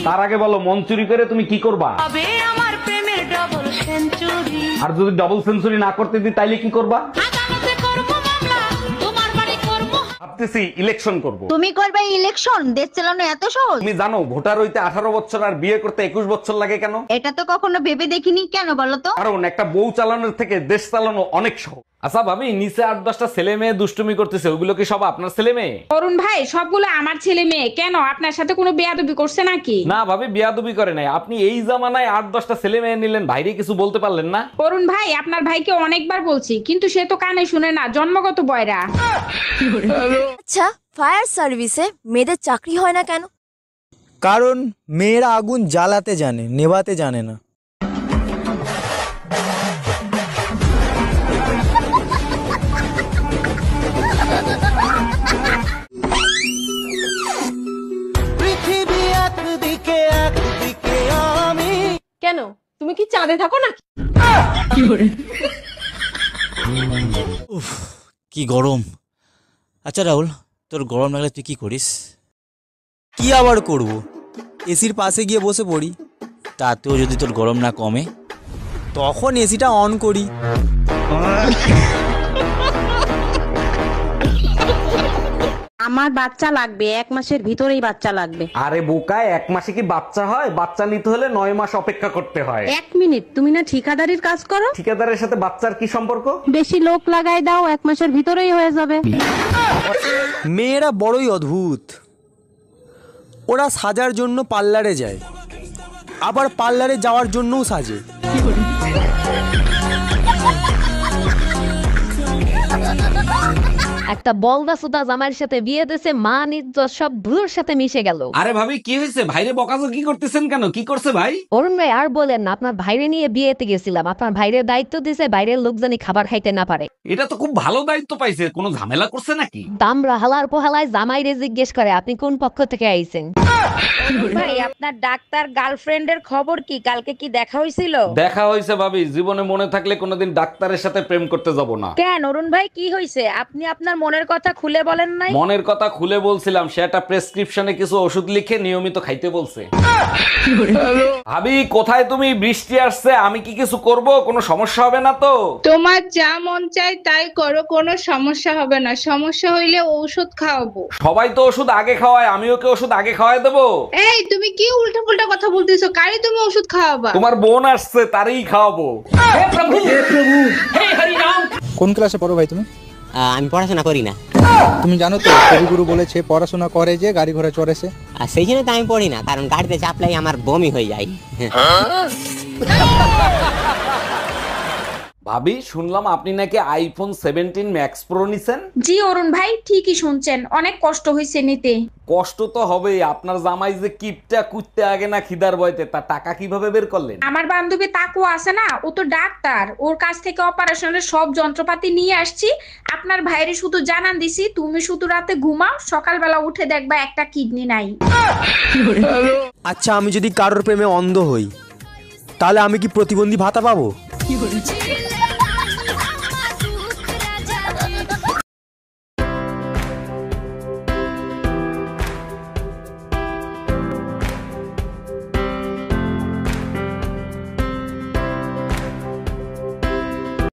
তার আগে বলো, মন চুরি করে তুমি কি করবা? তবে আমার প্রেমের ডবল সেঞ্চুরি। আর যদি ডাবল সেঞ্চুরি না করতে দিই তাইলে কি করবা? আদালতে করব মামলা, তোমার বাড়ি করব। ভাবতেছি ইলেকশন করব। তুমি করবে ইলেকশন? দেশ চালানো এত সহজ? তুমি জানো ভোটার হইতে 18 বছর আর বিয়ে করতে 21 বছর লাগে কেন? এটা তো কখনো ভেবে দেখিনি, কেন বলো তো? কারণ একটা বউ চালানোর থেকে দেশ চালানো অনেক সহজ। আচ্ছা ভাবি, নিচে 8-10টা ছেলে মেয়ে দুষ্টুমি করতেছে, ওগুলো কি সব আপনার ছেলে মেয়ে? অরুণ ভাই, সবগুলো আমার ছেলে মেয়ে। কেন, আপনার সাথে কোনো বেয়াদবি করছে নাকি? না ভাবি, বিয়াদবি করে নাই। আপনি এই জামানায় 8-10টা ছেলে মেয়ে নিলেন, ভাইরে কিছু বলতে পারলেন না? অরুণ ভাই, আপনার ভাইকে অনেকবার বলছি, কিন্তু সে তো কানে শুনে না, জন্মগত বয়রা। আচ্ছা, ফায়ার সার্ভিসে মেয়েদের চাকরি হয় না কেন? কারণ মেয়েরা আগুন জ্বালাতে জানে, নেভাতে জানে না। কেন, তুমি কি চাঁদে থাকো না? কি গরম। আচ্ছা রাহুল, তোর গরম লাগলে তুই কি করিস? কি আবার করব, এসির পাশে গিয়ে বসে পড়ি। তাতেও যদি তোর গরম না কমে? তখন এসিটা অন করি। আমার বাচ্চা লাগবে, 1 মাসের ভিতরেই বাচ্চা লাগবে। আরে বোকায়, 1 মাসে কি বাচ্চা হয়? বাচ্চা নিতে হলে 9 মাস অপেক্ষা করতে হয়। 1 মিনিট, তুমি না ঠিকাদারির কাজ করো? ঠিকাদারের সাথে বাচ্চার কি সম্পর্ক? বেশি লোক লাগাই দাও, 1 মাসের ভিতরেই হয়ে যাবে। মেয়েরা বড়ই অদ্ভুত। ওরা সাজার জন্য পার্লারে যায়, আবার পার্লারে যাওয়ার জন্যও সাজে। একটা বলদা সুদা জামাইয়ের সাথে বিয়ে দিয়েছে, মা ইজ্জত সব ধুলোর সাথে মিশে গেল। আরে ভাবি, কি হয়েছে? ভাইরে বকাজকি করতেছেন কেন? কি করছে ভাই? অরুণ ভাই আর বলেন না, আপনার ভাইরে নিয়ে বিয়েতে গেছিলাম, আপনার ভাইরে দায়িত্ব দিয়েছে বাইরের লোক জানি খাবার খাইতে না পারে। এটা তো খুব ভালো দায়িত্ব পাইছে, কোনো ঝামেলা করছে নাকি? দামরা হালার পোহালায় জামাইরে জিজ্ঞেস করে আপনি কোন পক্ষ থেকে আইছেন। ভাই, আপনার ডাক্তার গার্লফ্রেন্ডের খবর কি? কালকে কি দেখা হয়েছিল? দেখা হয়েছে ভাবি, জীবনে মনে থাকলে কোনোদিন ডাক্তারের সাথে প্রেম করতে যাব না। কেন অরুণ ভাই, কি হয়েছে? আপনি আপনার মনের কথা খুলে বলেন নাই? মনের কথা খুলে বলছিলাম, সে একটা প্রেসক্রিপশনে কিছু ওষুধ লিখে নিয়মিত খাইতে বলছে। ভাবি কোথায় তুমি? বৃষ্টি আসছে, আমি কি কিছু করব? কোনো সমস্যা হবে না তো? তোমার যা মন চায় তাই করো, কোনো সমস্যা হবে না। সমস্যা হইলে ঔষধ খাওয়াবো। সবাই তো ওষুধ আগে খাওয়ায়, আমিও কি ওষুধ আগে খাওয়াই দেবো? এই, তুমি কি উল্টা পুল্টা কথা বলতেছো? কারে তুমি ওষুধ খাওয়াবা? তোমার বোন আসছে, তারই খাওয়াবো। কোন ক্লাসে পড়ো ভাই তুমি? আমি পড়াশোনা করি না। তুমি জানো তো কবিগুরু বলেছে পড়াশোনা করে যে গাড়ি ঘোড়া চড়েছে। আর সেই জন্য তো আমি পড়ি না, কারণ গাড়িতে চাপলাই আমার বমি হয়ে যায়। ভাবি শুনলাম আপনি নাকি আইফোন 17 ম্যাক্স প্রো নিছেন? জি অরুণ ভাই, ঠিকই শুনছেন, অনেক কষ্ট হয়েছে নিতে। কষ্ট তো হবেই, আপনার জামাই যে কিপটা কুত্তে আগে না খিদার বয়তে, তার টাকা কিভাবে বের করলেন? আমার বান্ধবী তাকু আছে না, ও তো ডাক্তার, ওর কাছ থেকে অপারেশনের সব যন্ত্রপাতি নিয়ে আসছি। আপনার ভাইরে শুধু জানান দিছি, তুমি শুধু রাতে ঘুমাও, সকালবেলা উঠে দেখবা একটা কিডনি নাই। আচ্ছা, আমি যদি কারোর প্রেমে অন্ধ হই, তাহলে আমি কি প্রতিবন্ধী ভাতা পাবো?